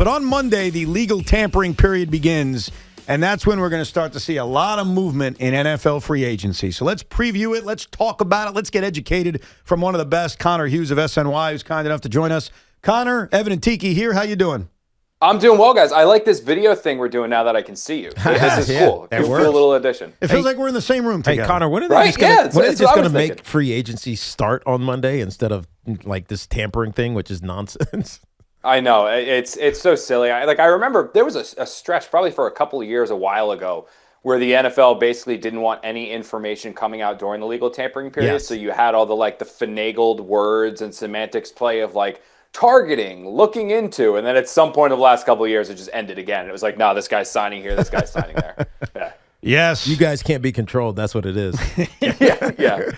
but on Monday, the legal tampering period begins, and that's when we're going to start to see a lot of movement in NFL free agency. So let's preview it. Let's talk about it. Let's get educated from one of the best, Connor Hughes of SNY, who's kind enough to join us. Connor, Evan, and Tiki here. How you doing? I'm doing well, guys. I like this video thing we're doing now that I can see you. This is cool. It's a little addition. It feels like we're in the same room together. Hey, Connor, when are they just going to make free agency start on Monday instead of like this tampering thing, which is nonsense? I know. It's so silly. I remember there was a stretch probably for a couple of years a while ago where the NFL basically didn't want any information coming out during the legal tampering period. Yes. So you had all the finagled words and semantics play of targeting, looking into, and then at some point of the last couple of years, it just ended again. It was like, no, this guy's signing here, this guy's signing there. Yeah. Yes. You guys can't be controlled. That's what it is. Yeah.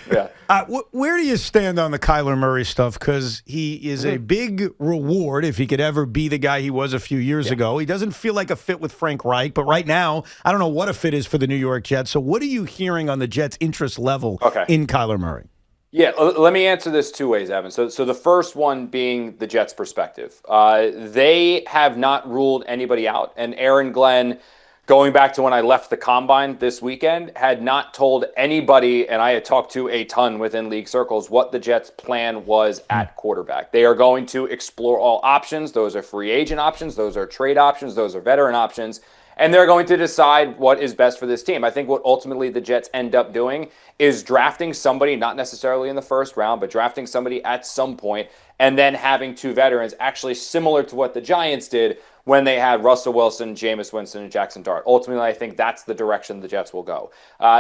Where do you stand on the Kyler Murray stuff? Because he is a big reward if he could ever be the guy he was a few years ago. He doesn't feel like a fit with Frank Reich, but right now, I don't know what a fit is for the New York Jets. So what are you hearing on the Jets' interest level in Kyler Murray? Yeah, let me answer this two ways, Evan. So the first one being the Jets' perspective. They have not ruled anybody out. And Aaron Glenn, going back to when I left the Combine this weekend, had not told anybody, and I had talked to a ton within league circles, what the Jets' plan was at quarterback. They are going to explore all options. Those are free agent options. Those are trade options. Those are veteran options. And they're going to decide what is best for this team. I think what ultimately the Jets end up doing is drafting somebody, not necessarily in the first round, but drafting somebody at some point, and then having two veterans, actually similar to what the Giants did when they had Russell Wilson, Jameis Winston, and Jackson Dart. Ultimately, I think that's the direction the Jets will go.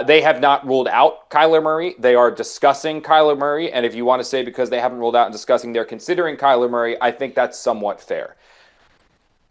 They have not ruled out Kyler Murray. They are discussing Kyler Murray, and if you want to say because they haven't ruled out and discussing, they're considering Kyler Murray, I think that's somewhat fair.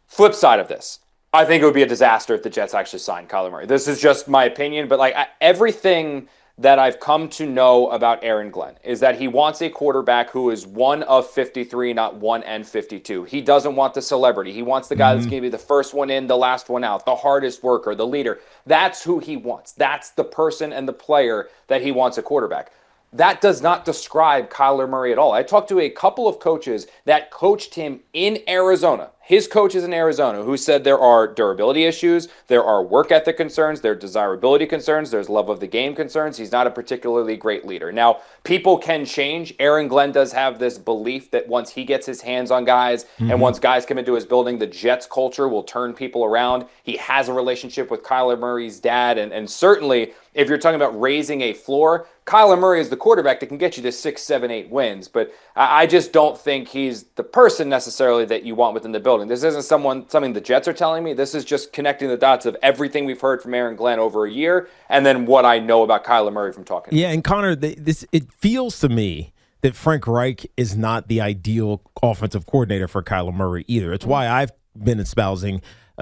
Flip side of this. I think it would be a disaster if the Jets actually signed Kyler Murray. This is just my opinion, but everything that I've come to know about Aaron Glenn is that he wants a quarterback who is one of 53, not 1 and 52. He doesn't want the celebrity. He wants the guy that's going to be the first one in, the last one out, the hardest worker, the leader. That's who he wants. That's the person and the player that he wants a quarterback. That does not describe Kyler Murray at all. I talked to a couple of coaches that coached him in Arizona, his coaches in Arizona, who said there are durability issues, there are work ethic concerns, there are desirability concerns, there's love of the game concerns. He's not a particularly great leader. Now, people can change. Aaron Glenn does have this belief that once he gets his hands on guys and once guys come into his building, the Jets culture will turn people around. He has a relationship with Kyler Murray's dad, and certainly if you're talking about raising a floor, Kyler Murray is the quarterback that can get you to 6, 7, 8 wins. But I just don't think he's the person necessarily that you want within the building. This isn't something the Jets are telling me. This is just connecting the dots of everything we've heard from Aaron Glenn over a year and then what I know about Kyler Murray from talking to him. Yeah, and Connor, it feels to me that Frank Reich is not the ideal offensive coordinator for Kyler Murray either. It's why I've been espousing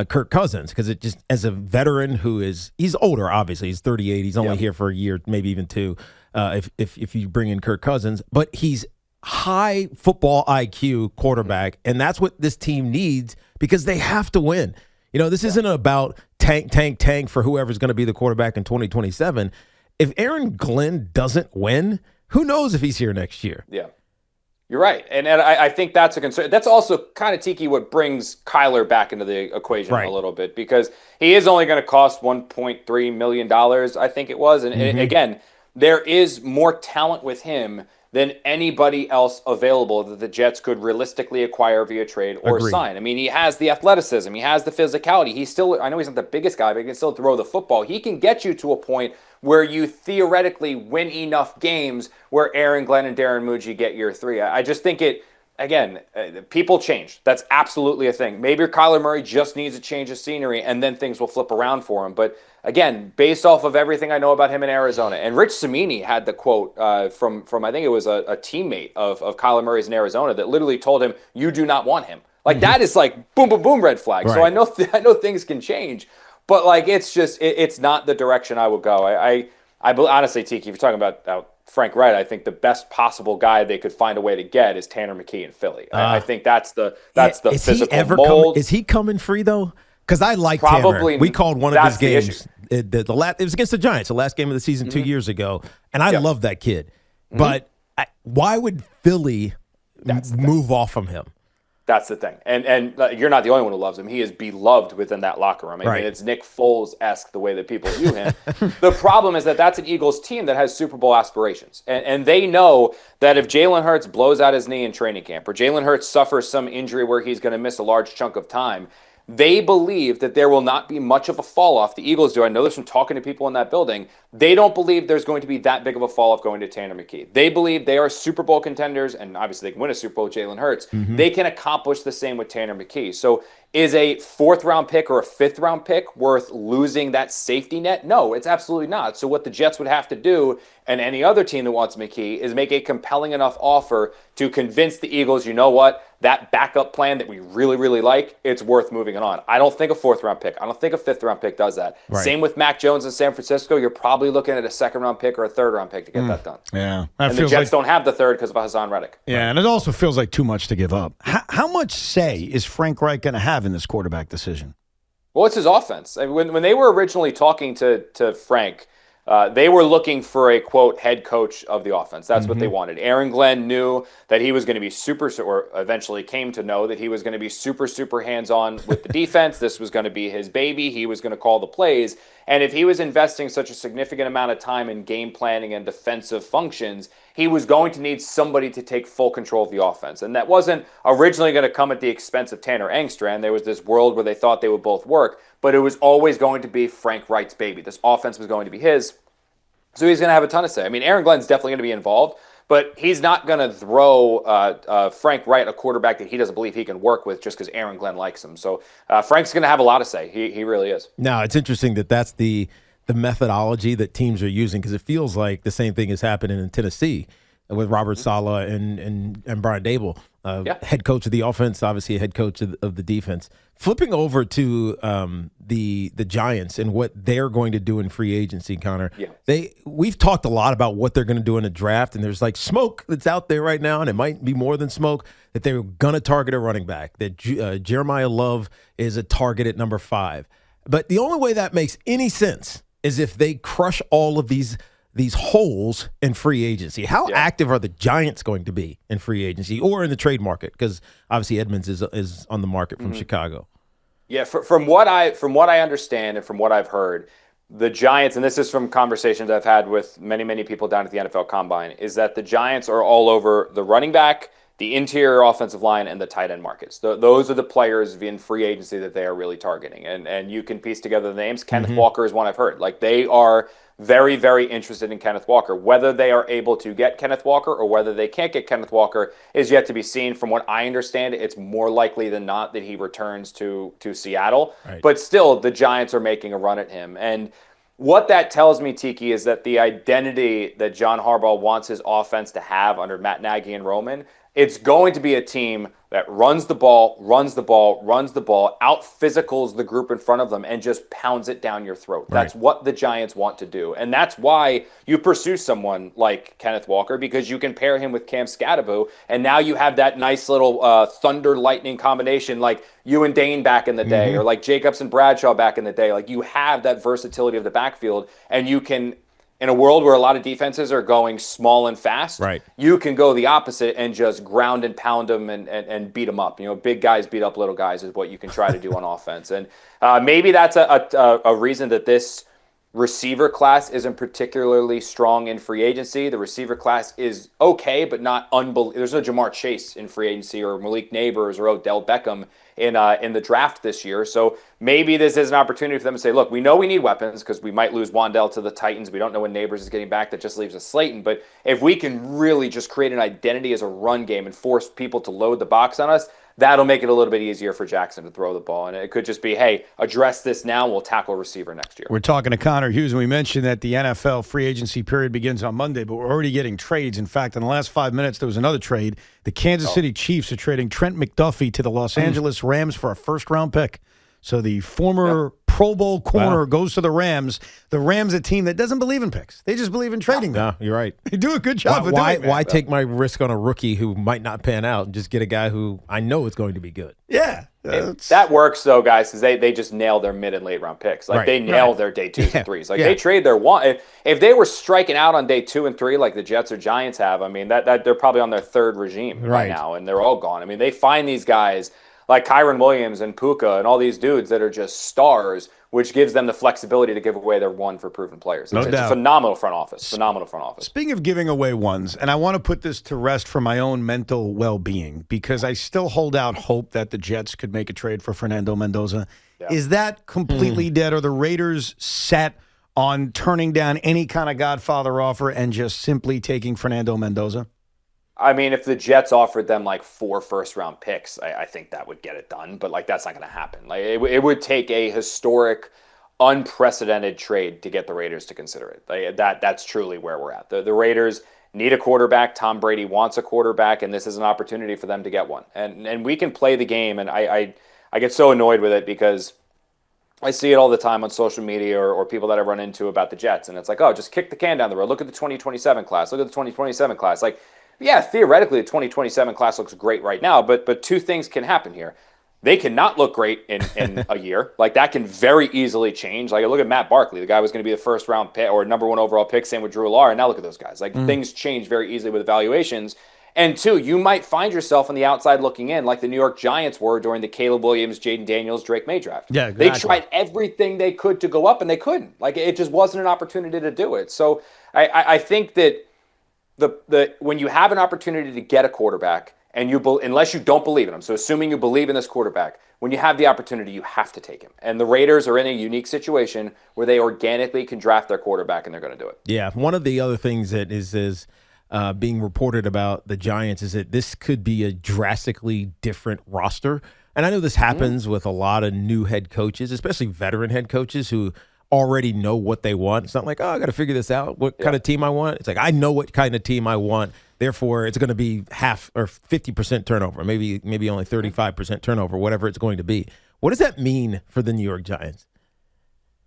Kirk Cousins, because it just, as a veteran he's older, obviously. He's 38. He's only here for a year, maybe even two, if you bring in Kirk Cousins. But he's high football IQ quarterback, and that's what this team needs because they have to win. This isn't about tank for whoever's going to be the quarterback in 2027. If Aaron Glenn doesn't win, who knows if he's here next year? Yeah. You're right. And I think that's a concern. That's also kind of, Tiki, what brings Kyler back into the equation a little bit, because he is only going to cost $1.3 million, I think it was. And again, there is more talent with him than anybody else available that the Jets could realistically acquire via trade or sign. I mean, he has the athleticism. He has the physicality. I know he's not the biggest guy, but he can still throw the football. He can get you to a point where you theoretically win enough games where Aaron Glenn and Darren Muji get year 3. I just think people change. That's absolutely a thing. Maybe Kyler Murray just needs a change of scenery and then things will flip around for him. But again, based off of everything I know about him in Arizona, and Rich Cimini had the quote from I think it was a teammate of Kyler Murray's in Arizona that literally told him, "You do not want him." That is boom, boom, boom, red flag. Right. So I know things can change, but it's not the direction I would go. I honestly, Tiki, if you're talking about Frank Reich, I think the best possible guy they could find a way to get is Tanner McKee in Philly. I think that's the physical mold. Is he coming free though? Because I like Tanner. We called one of his games. It was against the Giants, the last game of the season 2 years ago, and I love that kid. But why would Philly move off from him? That's the thing. And you're not the only one who loves him. He is beloved within that locker room. I mean, it's Nick Foles-esque the way that people view him. The problem is that that's an Eagles team that has Super Bowl aspirations. And they know that if Jalen Hurts blows out his knee in training camp or Jalen Hurts suffers some injury where he's going to miss a large chunk of time, they believe that there will not be much of a fall off. The Eagles do. I know this from talking to people in that building. They don't believe there's going to be that big of a fall off going to Tanner McKee. They believe they are Super Bowl contenders, and obviously they can win a Super Bowl with Jalen Hurts. They can accomplish the same with Tanner McKee. So is a 4th-round pick or a 5th-round pick worth losing that safety net? No, it's absolutely not. So what the Jets would have to do, and any other team that wants McKee, is make a compelling enough offer to convince the Eagles, you know what, that backup plan that we really, really like, it's worth moving it on. I don't think a 4th-round pick. I don't think a 5th-round pick does that. Right. Same with Mac Jones in San Francisco. You're probably looking at a 2nd-round pick or a 3rd-round pick to get that done. Yeah. And the Jets don't have the 3rd because of Hassan Reddick. Yeah, and it also feels like too much to give up. How much say is Frank Reich going to have in this quarterback decision? Well, it's his offense. I mean, when they were originally talking to Frank, they were looking for a, quote, head coach of the offense. That's what they wanted. Aaron Glenn knew that he was going to be or eventually came to know that he was going to be super, super hands-on with the defense. This was going to be his baby. He was going to call the plays. And if he was investing such a significant amount of time in game planning and defensive functions, he was going to need somebody to take full control of the offense. And that wasn't originally going to come at the expense of Tanner Engstrand. There was this world where they thought they would both work, but it was always going to be Frank Reich's baby. This offense was going to be his. So he's going to have a ton to say. I mean, Aaron Glenn's definitely going to be involved, but he's not going to throw Frank Reich a quarterback that he doesn't believe he can work with just because Aaron Glenn likes him. So Frank's going to have a lot to say. He really is. Now, it's interesting that that's the methodology that teams are using, because it feels like the same thing is happening in Tennessee with Robert Saleh and Brian Dable, head coach of the offense, obviously a head coach of the defense. Flipping over to the Giants and what they're going to do in free agency, Connor. Yeah. We've talked a lot about what they're going to do in the draft, and there's like smoke that's out there right now, and it might be more than smoke, that they're going to target a running back, that Jeremiah Love is a target at number 5. But the only way that makes any sense is if they crush all of these holes in free agency. How active are the Giants going to be in free agency or in the trade market? Because obviously Edmonds is on the market from Chicago. Yeah, from what I understand and from what I've heard, the Giants, and this is from conversations I've had with many, many people down at the NFL Combine, is that the Giants are all over the running back, the interior offensive line, and the tight end markets. Those are the players in free agency that they are really targeting. And you can piece together the names. Kenneth Walker is one I've heard. Like, they are very, very interested in Kenneth Walker. Whether they are able to get Kenneth Walker or whether they can't get Kenneth Walker is yet to be seen. From what I understand, it's more likely than not that he returns to Seattle. Right. But still, the Giants are making a run at him. And what that tells me, Tiki, is that the identity that John Harbaugh wants his offense to have under Matt Nagy and Roman, it's going to be a team that runs the ball, out-physicals the group in front of them, and just pounds it down your throat. Right. That's what the Giants want to do. And that's why you pursue someone like Kenneth Walker, because you can pair him with Cam Scatterbo, and now you have that nice little thunder-lightning combination like you and Dane back in the day, or like Jacobs and Bradshaw back in the day. Like, you have that versatility of the backfield, and you can, in a world where a lot of defenses are going small and fast, you can go the opposite and just ground and pound them and beat them up. You know, big guys beat up little guys is what you can try to do on offense. And maybe that's a reason that this receiver class isn't particularly strong in free agency. The receiver class is okay, but not unbelievable. There's no Jamar Chase in free agency or Malik Neighbors or Odell Beckham in the draft this year. So maybe this is an opportunity for them to say, look, we know we need weapons because we might lose Wan'Dale to the Titans. We don't know when Neighbors is getting back. That just leaves us Slayton. But if we can really just create an identity as a run game and force people to load the box on us, that'll make it a little bit easier for Jackson to throw the ball. And it could just be, hey, address this now, and we'll tackle receiver next year. We're talking to Connor Hughes, and we mentioned that the NFL free agency period begins on Monday, but we're already getting trades. In fact, in the last 5 minutes, there was another trade. The Kansas City Chiefs are trading Trent McDuffie to the Los Angeles Rams for a first-round pick. So the former Pro Bowl corner goes to the Rams. The Rams, a team that doesn't believe in picks. They just believe in trading them. No, you're right. They do a good job of doing that. Why take my risk on a rookie who might not pan out and just get a guy who I know is going to be good? Yeah. That works though, guys, because they just nail their mid and late round picks. Like they nail their day 2s and 3s. Like they trade their one. If they were striking out on day 2 and 3 like the Jets or Giants have, I mean that they're probably on their 3rd regime right now, and they're all gone. I mean, they find these guys like Kyron Williams and Puka and all these dudes that are just stars, which gives them the flexibility to give away their one for proven players. It's a phenomenal front office. Phenomenal front office. Speaking of giving away ones, and I want to put this to rest for my own mental well-being, because I still hold out hope that the Jets could make a trade for Fernando Mendoza. Yeah. Is that completely dead? Are the Raiders set on turning down any kind of Godfather offer and just simply taking Fernando Mendoza? I mean, if the Jets offered them like 4 first-round picks, I think that would get it done. But like, that's not going to happen. Like, it would take a historic, unprecedented trade to get the Raiders to consider it. Like, that's truly where we're at. The Raiders need a quarterback. Tom Brady wants a quarterback, and this is an opportunity for them to get one. And we can play the game. And I get so annoyed with it because I see it all the time on social media or people that I run into about the Jets, and it's like, oh, just kick the can down the road. Look at the 2027 class. Look at the 2027 class. Like, yeah, theoretically, the 2027 class looks great right now, but 2 things can happen here. They cannot look great in a year. Like, that can very easily change. Like, look at Matt Barkley. The guy was going to be the first-round pick or number 1 overall pick, same with Drew Lohr, and now look at those guys. Like, things change very easily with evaluations. And 2, you might find yourself on the outside looking in like the New York Giants were during the Caleb Williams, Jaden Daniels, Drake May draft. Yeah, exactly. They tried everything they could to go up, and they couldn't. Like, it just wasn't an opportunity to do it. So I think that when you have an opportunity to get a quarterback, and unless you don't believe in him, so assuming you believe in this quarterback, when you have the opportunity, you have to take him. And the Raiders are in a unique situation where they organically can draft their quarterback, and they're going to do it. Yeah, one of the other things that is being reported about the Giants is that this could be a drastically different roster. And I know this happens with a lot of new head coaches, especially veteran head coaches who already know what they want. It's not like, oh, I got to figure this out, what kind of team I want. It's like, I know what kind of team I want. Therefore, it's going to be half or 50% turnover, maybe only 35% turnover, whatever it's going to be. What does that mean for the New York Giants?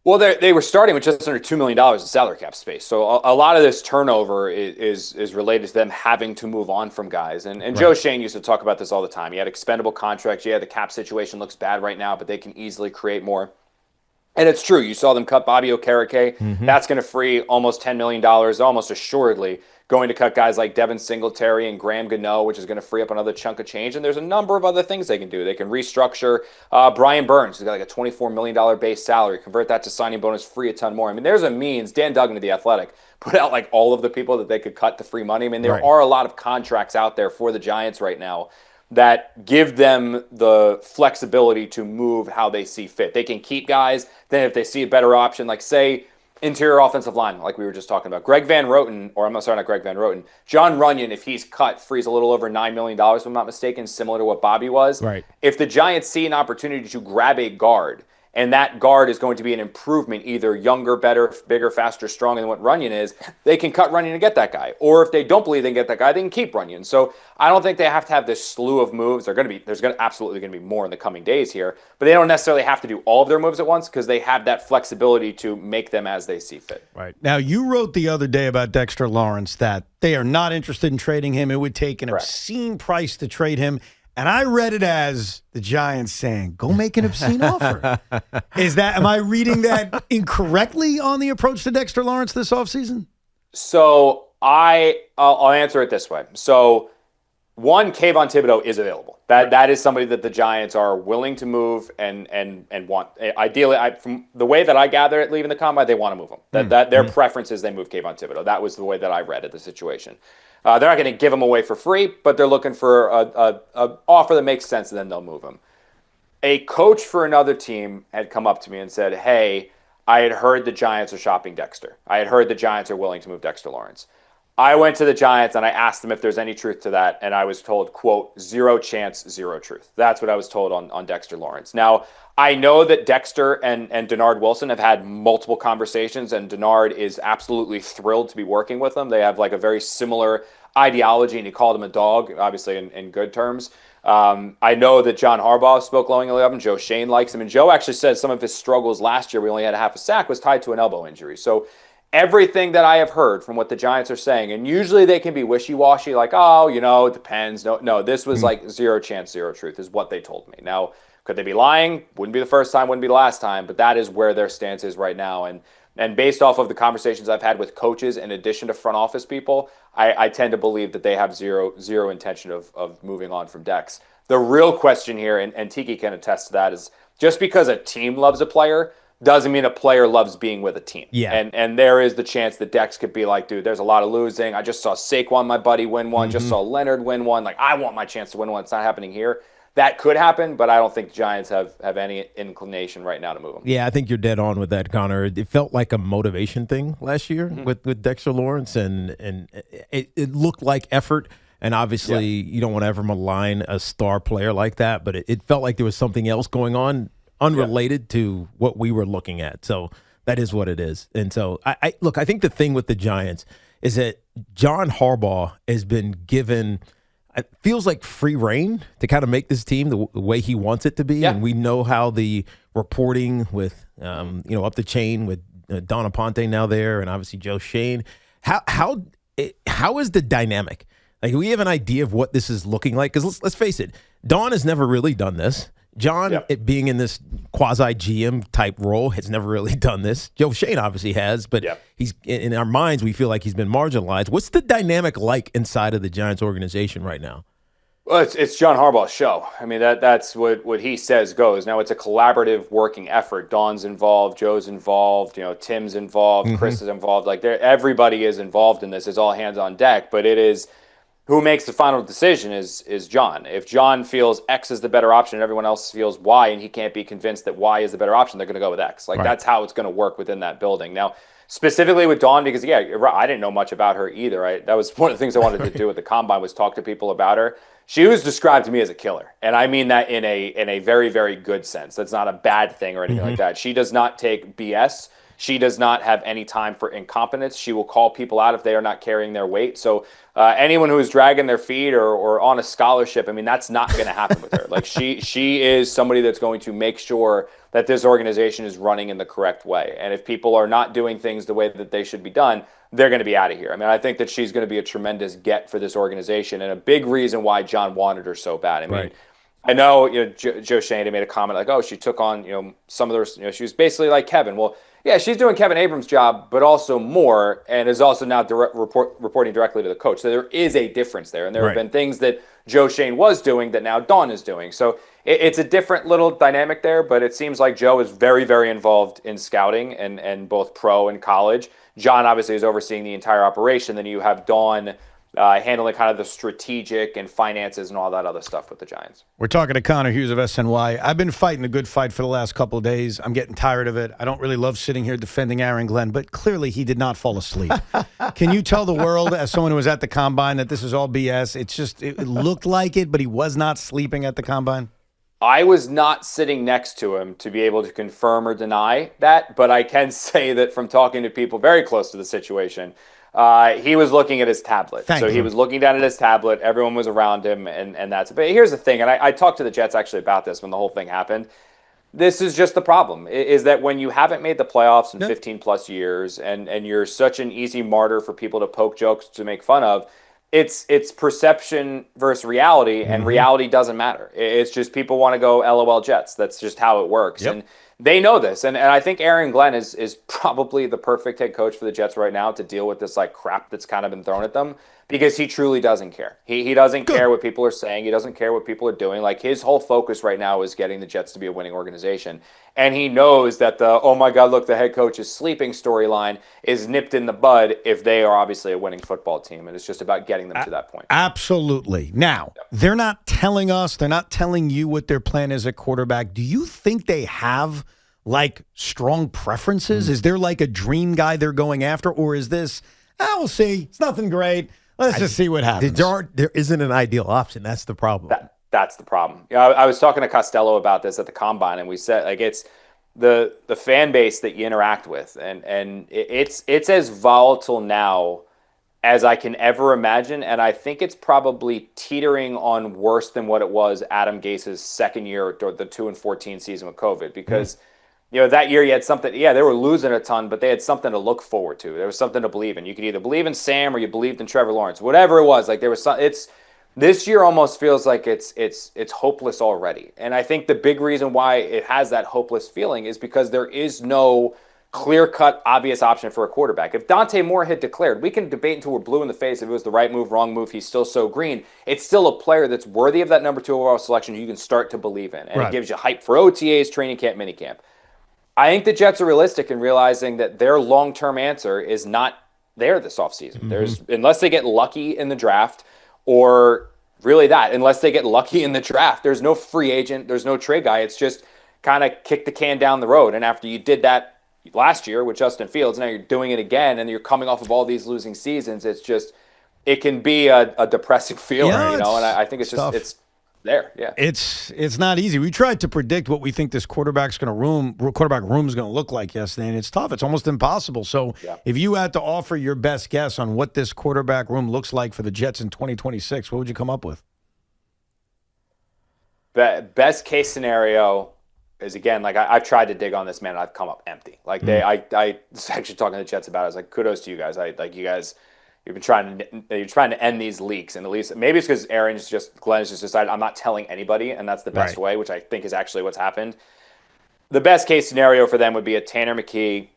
Well, they were starting with just under $2 million in salary cap space. So a lot of this turnover is related to them having to move on from guys. And Joe Shane used to talk about this all the time. He had expendable contracts. Yeah, the cap situation looks bad right now, but they can easily create more. And it's true. You saw them cut Bobby Okereke. That's going to free almost $10 million, almost assuredly, going to cut guys like Devin Singletary and Graham Gano, which is going to free up another chunk of change. And there's a number of other things they can do. They can restructure Brian Burns, who's got like a $24 million base salary, convert that to signing bonus, free a ton more. I mean, there's a means. Dan Duggan of The Athletic put out like all of the people that they could cut to free money. I mean, there are a lot of contracts out there for the Giants right now that give them the flexibility to move how they see fit. They can keep guys. Then if they see a better option, like say interior offensive line, like we were just talking about, John Runyon, if he's cut, frees a little over $9 million, if I'm not mistaken, similar to what Bobby was. Right. If the Giants see an opportunity to grab a guard, and that guard is going to be an improvement, either younger, better, bigger, faster, stronger than what Runyon is, they can cut Runyon and get that guy. Or if they don't believe they can get that guy, they can keep Runyon. So I don't think they have to have this slew of moves. There's absolutely going to be more in the coming days here, but they don't necessarily have to do all of their moves at once because they have that flexibility to make them as they see fit. Right. Now, you wrote the other day about Dexter Lawrence that they are not interested in trading him. It would take an obscene price to trade him. And I read it as the Giants saying, go make an obscene offer. Am I reading that incorrectly on the approach to Dexter Lawrence this offseason? So I'll answer it this way. So one, Kayvon Thibodeaux is available. That is somebody that the Giants are willing to move and want. Ideally, from the way that I gather it leaving the combine, they want to move him. Their preference is they move Kayvon Thibodeaux. That was the way that I read it, the situation. They're not going to give him away for free, but they're looking for an offer that makes sense, and then they'll move him. A coach for another team had come up to me and said, hey, I had heard the Giants are shopping Dexter. I had heard the Giants are willing to move Dexter Lawrence. I went to the Giants and I asked them if there's any truth to that, and I was told, quote, 0 chance, 0 truth. That's what I was told on Dexter Lawrence. Now, I know that Dexter and Denard Wilson have had multiple conversations, and Denard is absolutely thrilled to be working with them. They have like a very similar ideology, and he called him a dog, obviously in good terms. I know that John Harbaugh spoke glowingly of him. Joe Shane likes him, and Joe actually said some of his struggles last year, we only had a half a sack, was tied to an elbow injury. So everything that I have heard from what the Giants are saying, and usually they can be wishy-washy, like, oh, it depends. No, this was like 0 chance, 0 truth is what they told me. Now, Could they be lying? Wouldn't be the first time, wouldn't be the last time, but that is where their stance is right now. And based off of the conversations I've had with coaches in addition to front office people, I tend to believe that they have zero intention of moving on from Dex. The real question here, and Tiki can attest to that, is just because a team loves a player doesn't mean a player loves being with a team. Yeah. And there is the chance that Dex could be like, dude, there's a lot of losing. I just saw Saquon, my buddy, win one. Just saw Leonard win one. Like, I want my chance to win one. It's not happening here. That could happen, but I don't think the Giants have any inclination right now to move him. Yeah, I think you're dead on with that, Connor. It felt like a motivation thing last year with Dexter Lawrence, and it looked like effort. And obviously, you don't want to ever malign a star player like that, but it felt like there was something else going on unrelated to what we were looking at. So that is what it is. And so, I think the thing with the Giants is that John Harbaugh has been given – it feels like free reign to kind of make this team the way he wants it to be. Yeah. And we know how the reporting with, up the chain with Donna Ponte now there and obviously Joe Shane. How is the dynamic? Like, we have an idea of what this is looking like? Because let's face it, Don has never really done this. John, being in this quasi-GM type role, has never really done this. Joe Shane obviously has, but he's in our minds, we feel like he's been marginalized. What's the dynamic like inside of the Giants organization right now? Well, it's John Harbaugh's show. I mean, that's what he says goes. Now, it's a collaborative working effort. Don's involved, Joe's involved, Tim's involved, Chris is involved. Like, everybody is involved in this. It's all hands on deck, but it is – who makes the final decision is John. If John feels X is the better option and everyone else feels Y and he can't be convinced that Y is the better option, they're going to go with X. Like, that's how it's going to work within that building. Now, specifically with Dawn, because, I didn't know much about her either. That was one of the things I wanted to do at the Combine was talk to people about her. She was described to me as a killer, and I mean that in a very, very good sense. That's not a bad thing or anything like that. She does not take BS. She does not have any time for incompetence. She will call people out if they are not carrying their weight. So anyone who is dragging their feet or on a scholarship, I mean, that's not going to happen with her. Like, she is somebody that's going to make sure that this organization is running in the correct way. And if people are not doing things the way that they should be done, they're going to be out of here. I mean, I think that she's going to be a tremendous get for this organization and a big reason why John wanted her so bad. I mean, I know, Joe Shane had made a comment like, oh, she took on, some of those, she was basically like Kevin. Well, yeah, she's doing Kevin Abrams' job, but also more, and is also now reporting directly to the coach. So there is a difference there, and there have been things that Joe Shane was doing that now Dawn is doing. So it's a different little dynamic there, but it seems like Joe is very, very involved in scouting and both pro and college. John obviously is overseeing the entire operation. Then you have Dawn handling kind of the strategic and finances and all that other stuff with the Giants. We're talking to Connor Hughes of SNY. I've been fighting a good fight for the last couple of days. I'm getting tired of it. I don't really love sitting here defending Aaron Glenn, but clearly he did not fall asleep. Can you tell the world, as someone who was at the Combine, that this is all BS? It looked like it, but he was not sleeping at the Combine? I was not sitting next to him to be able to confirm or deny that, but I can say that from talking to people very close to the situation, he was looking at his tablet. He was looking down at his tablet. Everyone was around him, and that's. But here's the thing, and I talked to the Jets actually about this when the whole thing happened. This is just the problem, is that when you haven't made the playoffs in 15-plus years, and you're such an easy martyr for people to poke jokes to make fun of, it's perception versus reality, and reality doesn't matter. It's just people want to go LOL Jets. That's just how it works. And they know this, and I think Aaron Glenn is probably the perfect head coach for the Jets right now to deal with this like crap that's kind of been thrown at them, because he truly doesn't care. He doesn't care what people are saying. He doesn't care what people are doing. Like, his whole focus right now is getting the Jets to be a winning organization, and he knows that the oh my God, look, the head coach is sleeping storyline is nipped in the bud if they are obviously a winning football team, and it's just about getting them to that point. Absolutely. Now, they're not telling us, they're not telling you what their plan is at quarterback. Do you think they have like strong preferences? Is there like a dream guy they're going after, or is this, we'll see, it's nothing great, let's just see what happens? There isn't an ideal option. That's the problem. That's the problem. I was talking to Costello about this at the Combine, and we said, like, it's the fan base that you interact with, and it's as volatile now as I can ever imagine, and I think it's probably teetering on worse than what it was Adam Gase's second year, or the 2-14 season with COVID, because that year you had something. Yeah, they were losing a ton, but they had something to look forward to. There was something to believe in. You could either believe in Sam or you believed in Trevor Lawrence. Whatever it was, like there was some. This year almost feels like it's hopeless already. And I think the big reason why it has that hopeless feeling is because there is no clear-cut, obvious option for a quarterback. If Dante Moore had declared, we can debate until we're blue in the face if it was the right move, wrong move, he's still so green. It's still a player that's worthy of that number 2 overall selection you can start to believe in. And It gives you hype for OTAs, training camp, minicamp. I think the Jets are realistic in realizing that their long-term answer is not there this offseason. Unless they get lucky in the draft, or really unless they get lucky in the draft, there's no free agent, there's no trade guy. It's just kind of kick the can down the road. And after you did that last year with Justin Fields, now you're doing it again, and you're coming off of all these losing seasons. It can be a depressing feeling, and I think it's tough. It's there. Yeah. It's not easy. We tried to predict what we think this quarterback room is going to look like yesterday, and it's tough. It's almost impossible. So if you had to offer your best guess on what this quarterback room looks like for the Jets in 2026, what would you come up with? Best case scenario is, again, like I've tried to dig on this, man, and I've come up empty. Like I was actually talking to the Jets about it. I was like, kudos to you guys. You've been trying to end these leaks, and at least maybe it's because Glenn has just decided I'm not telling anybody, and that's the best way, which I think is actually what's happened. The best case scenario for them would be a Tanner McKee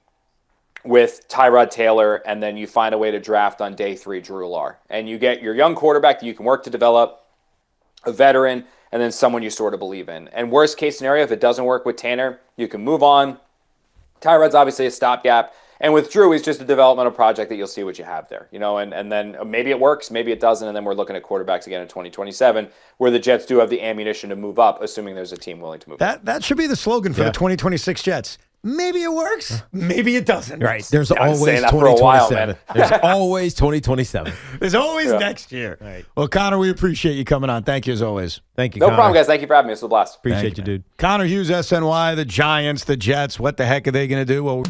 with Tyrod Taylor, and then you find a way to draft on day 3 Drew Lohr, and you get your young quarterback that you can work to develop, a veteran, and then someone you sort of believe in. And worst case scenario, if it doesn't work with Tanner, you can move on. Tyrod's obviously a stopgap. And with Drew, he's just a developmental project that you'll see what you have there, and then maybe it works, maybe it doesn't, and then we're looking at quarterbacks again in 2027, where the Jets do have the ammunition to move up, assuming there's a team willing to move up. That should be the slogan for the 2026 Jets. Maybe it works, maybe it doesn't. Right. There's always 2027. There's always 2027. There's always next year. Right. Well, Connor, we appreciate you coming on. Thank you as always. Thank you, No Connor. problem, guys. Thank you for having me. It's a blast. Appreciate you, dude. Connor Hughes, SNY, the Giants, the Jets. What the heck are they going to do? Well,